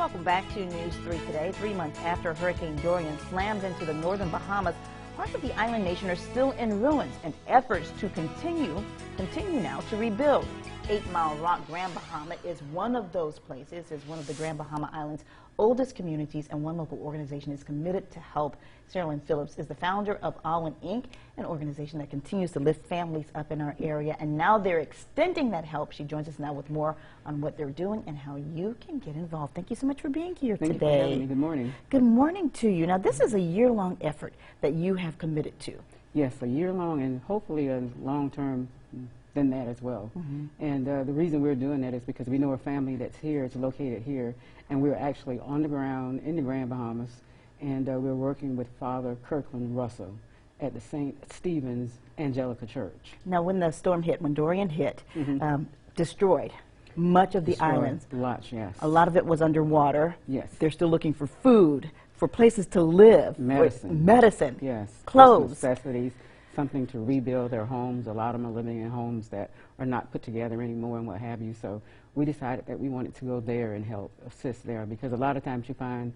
Welcome back to News 3 today. 3 months after Hurricane Dorian slammed into the northern Bahamas, parts of the island nation are still in ruins, and efforts to continue now to rebuild. 8 Mile Rock, Grand Bahama is one of those places. It's one of the Grand Bahama Island's oldest communities, and one local organization is committed to help. Sherilyn Phillips is the founder of AWWIN, Inc., an organization that continues to lift families up in our area, and now they're extending that help. She joins us now with more on what they're doing and how you can get involved. Thank you so much for being here today. Thank you for having me. Good morning. Good morning to you. Now, this is a year-long effort that you have committed to. Yes, a year-long and hopefully a long-term than that as well. And the reason we're doing that is because we know a family that's here, it's located here, and we're actually on the ground in the Grand Bahamas, and we're working with Father Kirkland Russell at the St. Stephen's Angelica Church. Now, when the storm hit, when Dorian hit, destroyed much of the islands. Lots, yes. A lot of it was underwater. Yes. They're still looking for food, for places to live. Medicine. Yes. Clothes. Necessities. Something to rebuild their homes. A lot of them are living in homes that are not put together anymore and what have you. So we decided that we wanted to go there and help assist there, because a lot of times you find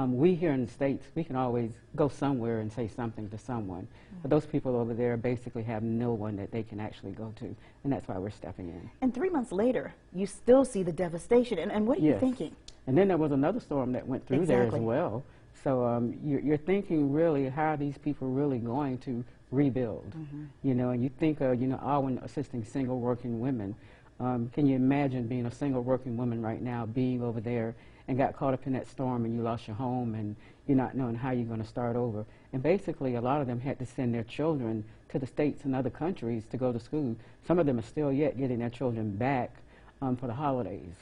we here in the States, we can always go somewhere and say something to someone. But those people over there basically have no one that they can actually go to, and that's why we're stepping in. And 3 months later, you still see the devastation. And what are you thinking? And then there was another storm that went through there as well. So you're thinking, really, how are these people really going to rebuild? You know, and you think, you know, AWWIN assisting single working women. Can you imagine being a single working woman right now, being over there and got caught up in that storm, and you lost your home and you're not knowing how you're going to start over? And basically, a lot of them had to send their children to the States and other countries to go to school. Some of them are still yet getting their children back for the holidays.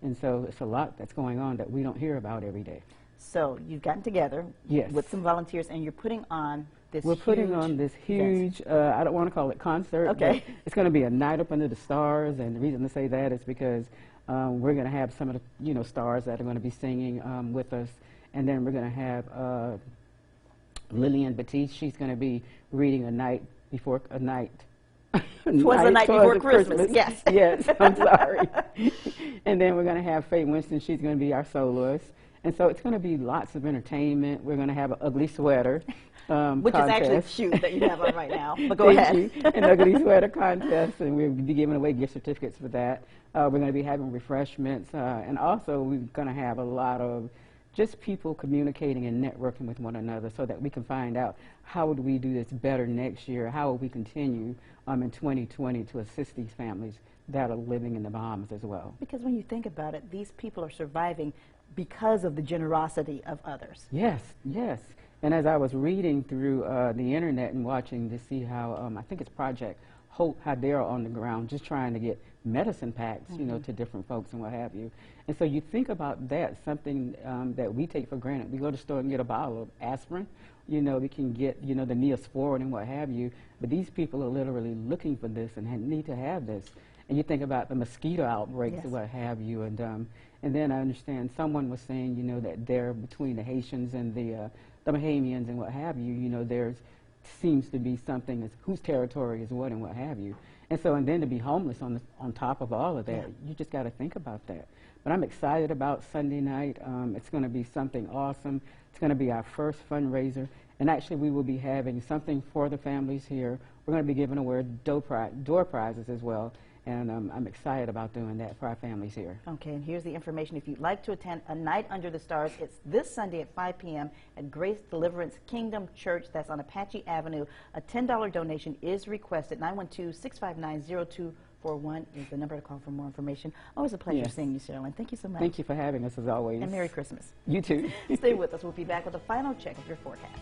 And so it's a lot that's going on that we don't hear about every day. So you've gotten together with some volunteers, and you're putting on this putting on this huge, I don't want to call it concert, but it's going to be a night up under the stars. And the reason to say that is because we're going to have some of the, you know, stars that are going to be singing with us. And then we're going to have Lillian Batiste. She's going to be reading a night before Christmas. Yes. Yes, I'm sorry. And then we're going to have Faye Winston. She's going to be our soloist. And so it's going to be lots of entertainment. We're going to have an ugly sweater which contest. is actually cute that you have on right now. But go ahead. An ugly sweater contest, and we'll be giving away gift certificates for that. We're going to be having refreshments, and also we're going to have a lot of just people communicating and networking with one another, so that we can find out how would we do this better next year, how will we continue in 2020 to assist these families that are living in the Bahamas as well. Because when you think about it, these people are surviving because of the generosity of others. Yes, yes. And as I was reading through the internet and watching to see how, I think it's Project Hope, how they're on the ground just trying to get medicine packs, you know, to different folks and what have you. And so you think about that, something that we take for granted. We go to the store and get a bottle of aspirin, you know, we can get, you know, the Neosporin and what have you, but these people are literally looking for this and need to have this. And you think about the mosquito outbreaks and what have you, and then I understand someone was saying, you know, that there between the Haitians and the Bahamians and what have you, you know, there seems to be something that's whose territory is what and what have you. And so, and then to be homeless on top of all of that, you just got to think about that. But I'm excited about Sunday night. It's going to be something awesome. It's going to be our first fundraiser. And actually, we will be having something for the families here. We're going to be giving away door prizes as well. And I'm excited about doing that for our families here. Okay, and here's the information. If you'd like to attend A Night Under the Stars, it's this Sunday at 5 p.m. at Grace Deliverance Kingdom Church. That's on Apache Avenue. A $10 donation is requested. 912-659-0241 is the number to call for more information. Always a pleasure seeing you, Sherilyn. Thank you so much. Thank you for having us, as always. And Merry Christmas. You too. Stay with us. We'll be back with a final check of your forecast.